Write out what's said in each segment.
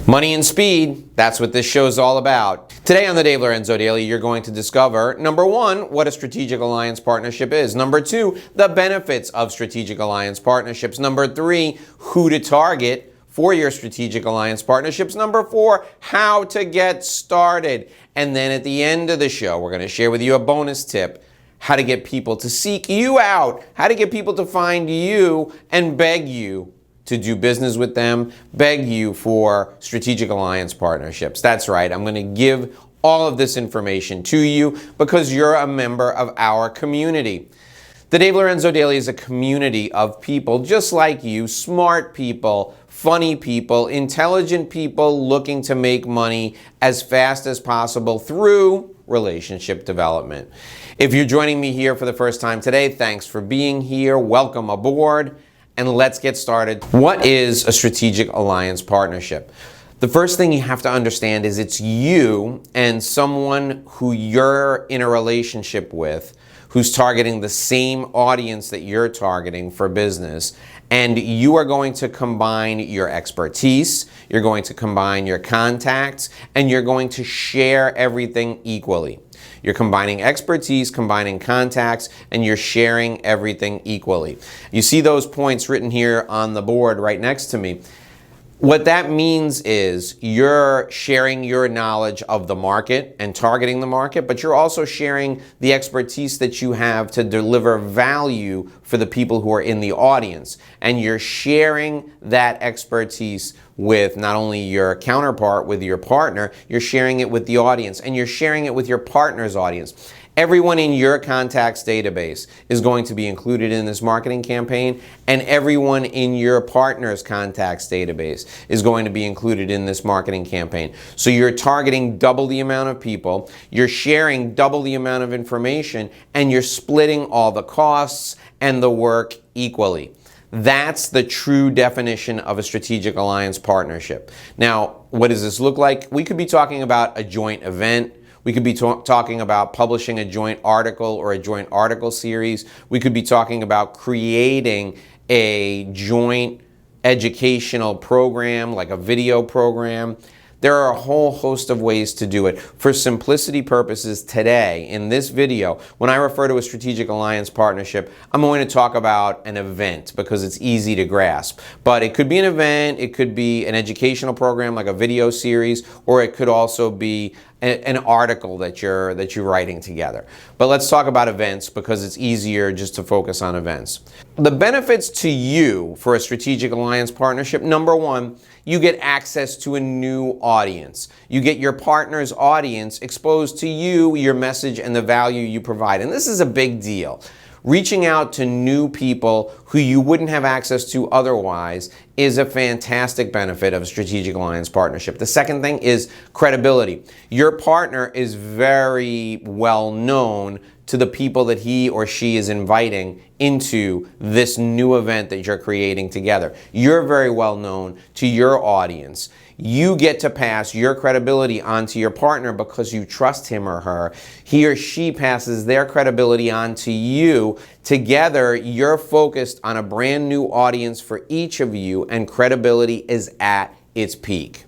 Money and speed, that's what this show is all about. Today on the Dave Lorenzo Daily, you're going to discover, number one, what a strategic alliance partnership is. Number two, the benefits of strategic alliance partnerships. Number three, who to target for your strategic alliance partnerships. Number four, how to get started. And then at the end of the show, we're going to share with you a bonus tip, how to get people to seek you out, how to get people to find you and beg you to do business with them, beg you for strategic alliance partnerships. That's right, I'm going to give all of this information to you because you're a member of our community. The Dave Lorenzo Daily is a community of people just like you, smart people, funny people, intelligent people looking to make money as fast as possible through relationship development. If you're joining me here for the first time today, thanks for being here. Welcome aboard. And let's get started. What is a strategic alliance partnership? The first thing you have to understand is it's you and someone who you're in a relationship with who's targeting the same audience that you're targeting for business. And you are going to combine your expertise, you're going to combine your contacts, and you're going to share everything equally. You're combining expertise, combining contacts, and you're sharing everything equally. You see those points written here on the board right next to me. What that means is you're sharing your knowledge of the market and targeting the market, but you're also sharing the expertise that you have to deliver value for the people who are in the audience. And you're sharing that expertise with not only your counterpart, with your partner, you're sharing it with the audience, and you're sharing it with your partner's audience. Everyone in your contacts database is going to be included in this marketing campaign, and everyone in your partner's contacts database is going to be included in this marketing campaign. So you're targeting double the amount of people, you're sharing double the amount of information, and you're splitting all the costs and the work equally. That's the true definition of a strategic alliance partnership. Now, what does this look like? We could be talking about a joint event. We could be talking about publishing a joint article or a joint article series. We could be talking about creating a joint educational program, like a video program. There are a whole host of ways to do it. For simplicity purposes today, in this video, when I refer to a strategic alliance partnership, I'm going to talk about an event because it's easy to grasp. But it could be an event, it could be an educational program like a video series, or it could also be an article that you're writing together. But let's talk about events because it's easier just to focus on events. The benefits to you for a strategic alliance partnership, number one, you get access to a new audience. You get your partner's audience exposed to you, your message, and the value you provide. And this is a big deal. Reaching out to new people who you wouldn't have access to otherwise is a fantastic benefit of a strategic alliance partnership. The second thing is credibility. Your partner is very well known to the people that he or she is inviting into this new event that you're creating together. You're very well known to your audience. You get to pass your credibility on to your partner because you trust him or her. He or she passes their credibility on to you. Together, you're focused on a brand new audience for each of you, and credibility is at its peak.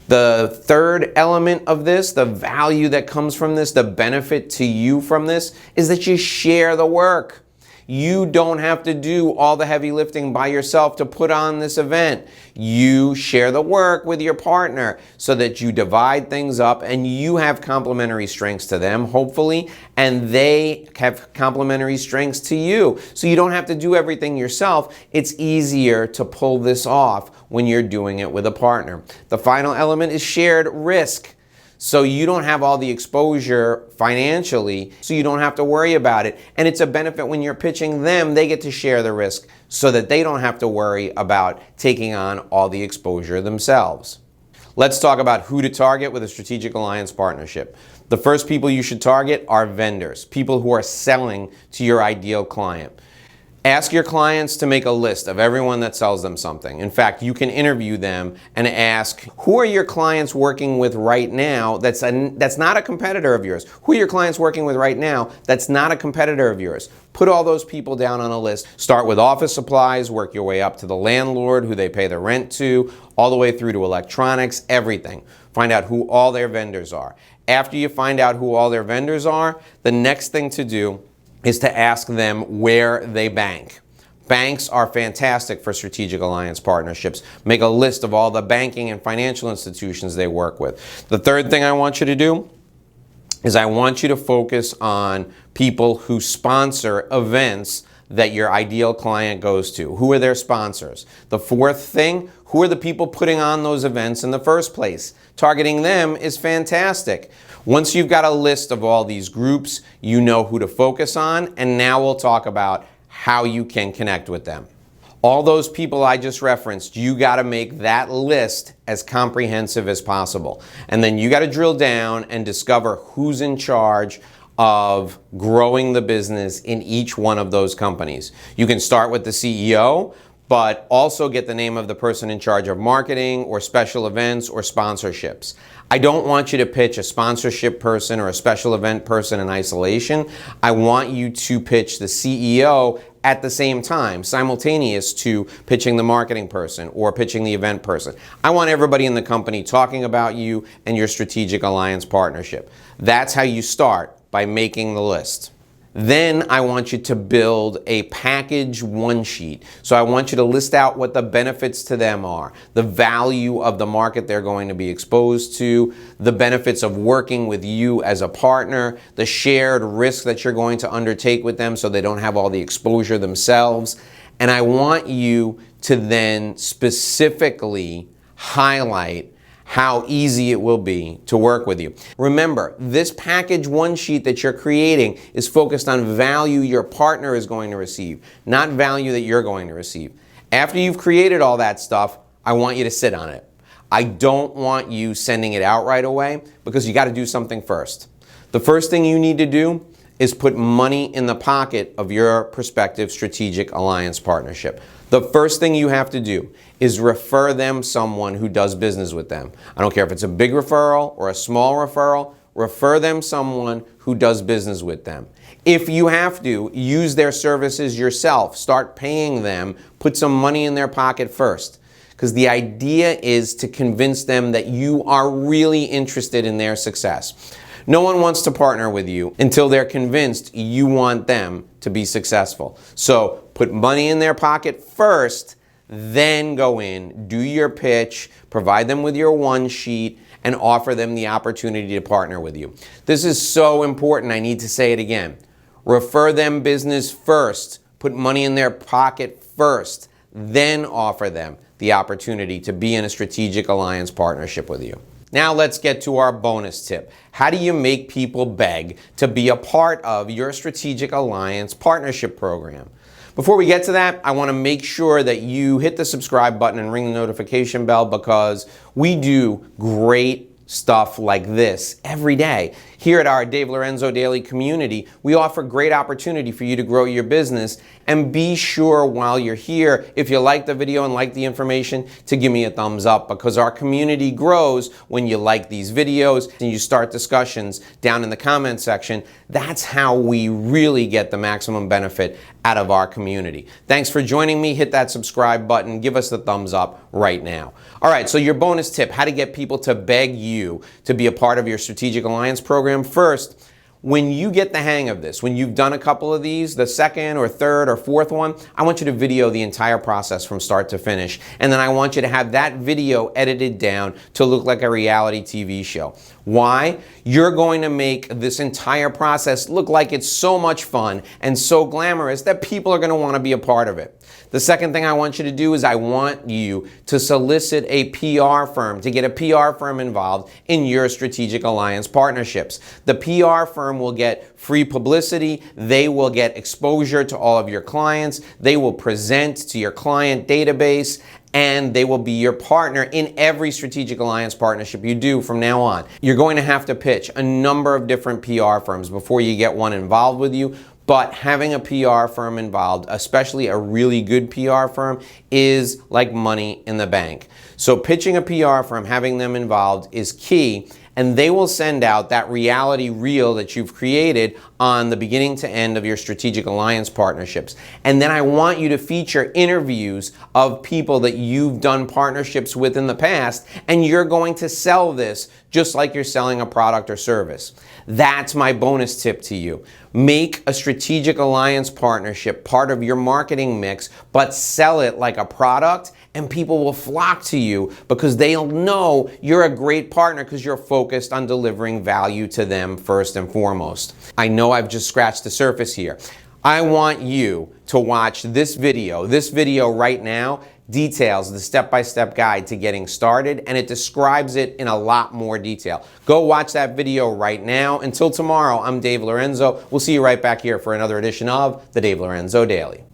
The third element of this, the value that comes from this, the benefit to you from this, is that you share the work. You don't have to do all the heavy lifting by yourself to put on this event. You share the work with your partner so that you divide things up and you have complementary strengths to them, hopefully, and they have complementary strengths to you. So you don't have to do everything yourself. It's easier to pull this off when you're doing it with a partner. The final element is shared risk. So you don't have all the exposure financially, so you don't have to worry about it. And it's a benefit when you're pitching them, they get to share the risk so that they don't have to worry about taking on all the exposure themselves. Let's talk about who to target with a strategic alliance partnership. The first people you should target are vendors, people who are selling to your ideal client. Ask your clients to make a list of everyone that sells them something. In fact, you can interview them and ask, who are your clients working with right now that's not a competitor of yours? Who are your clients working with right now that's not a competitor of yours? Put all those people down on a list. Start with office supplies, work your way up to the landlord, who they pay the rent to, all the way through to electronics, everything. Find out who all their vendors are. After you find out who all their vendors are, the next thing to do is to ask them where they bank. Banks are fantastic for strategic alliance partnerships. Make a list of all the banking and financial institutions they work with. The third thing I want you to do is I want you to focus on people who sponsor events that your ideal client goes to. Who are their sponsors? The fourth thing, who are the people putting on those events in the first place? Targeting them is fantastic. Once you've got a list of all these groups, you know who to focus on, and now we'll talk about how you can connect with them. All those people I just referenced, you got to make that list as comprehensive as possible. And then you got to drill down and discover who's in charge of growing the business in each one of those companies. You can start with the CEO, but also get the name of the person in charge of marketing or special events or sponsorships. I don't want you to pitch a sponsorship person or a special event person in isolation. I want you to pitch the CEO at the same time, simultaneous to pitching the marketing person or pitching the event person. I want everybody in the company talking about you and your strategic alliance partnership. That's how you start, by making the list. Then I want you to build a package one sheet. So I want you to list out what the benefits to them are, the value of the market they're going to be exposed to, the benefits of working with you as a partner, the shared risk that you're going to undertake with them so they don't have all the exposure themselves. And I want you to then specifically highlight how easy it will be to work with you. Remember, this package one sheet that you're creating is focused on value your partner is going to receive, not value that you're going to receive. After you've created all that stuff, I want you to sit on it. I don't want you sending it out right away, because you got to do something first. The first thing you need to do is put money in the pocket of your prospective strategic alliance partnership. The first thing you have to do is refer them someone who does business with them. I don't care if it's a big referral or a small referral, refer them someone who does business with them. If you have to, use their services yourself. Start paying them, put some money in their pocket first. Because the idea is to convince them that you are really interested in their success. No one wants to partner with you until they're convinced you want them to be successful. So put money in their pocket first, then go in, do your pitch, provide them with your one sheet, and offer them the opportunity to partner with you. This is so important, I need to say it again. Refer them business first, put money in their pocket first, then offer them the opportunity to be in a strategic alliance partnership with you. Now let's get to our bonus tip. How do you make people beg to be a part of your strategic alliance partnership program? Before we get to that, I want to make sure that you hit the subscribe button and ring the notification bell, because we do great stuff like this every day. Here at our Dave Lorenzo Daily community, we offer great opportunity for you to grow your business. And be sure while you're here, if you like the video and like the information, to give me a thumbs up, because our community grows when you like these videos and you start discussions down in the comment section. That's how we really get the maximum benefit out of our community. Thanks for joining me. Hit that subscribe button. Give us the thumbs up right now. All right, so your bonus tip, how to get people to beg you to be a part of your strategic alliance program. First, when you get the hang of this, when you've done a couple of these, the second or third or fourth one, I want you to video the entire process from start to finish. And then I want you to have that video edited down to look like a reality TV show. Why? You're going to make this entire process look like it's so much fun and so glamorous that people are going to want to be a part of it. The second thing I want you to do is I want you to solicit a PR firm, to get a PR firm involved in your strategic alliance partnerships. The PR firm will get free publicity, they will get exposure to all of your clients, they will present to your client database, and they will be your partner in every strategic alliance partnership you do from now on. You're going to have to pitch a number of different PR firms before you get one involved with you, But having a PR firm involved, especially a really good PR firm, is like money in the bank. So pitching a PR firm, having them involved is key, and they will send out that reality reel that you've created on the beginning to end of your strategic alliance partnerships. And then I want you to feature interviews of people that you've done partnerships with in the past, and you're going to sell this just like you're selling a product or service. That's my bonus tip to you. Make a strategic alliance partnership part of your marketing mix, but sell it like a product, and people will flock to you because they'll know you're a great partner because you're focused on delivering value to them first and foremost. I know I've just scratched the surface here. I want you to watch this video. This video right now details the step-by-step guide to getting started, and it describes it in a lot more detail. Go watch that video right now. Until tomorrow, I'm Dave Lorenzo. We'll see you right back here for another edition of the Dave Lorenzo Daily.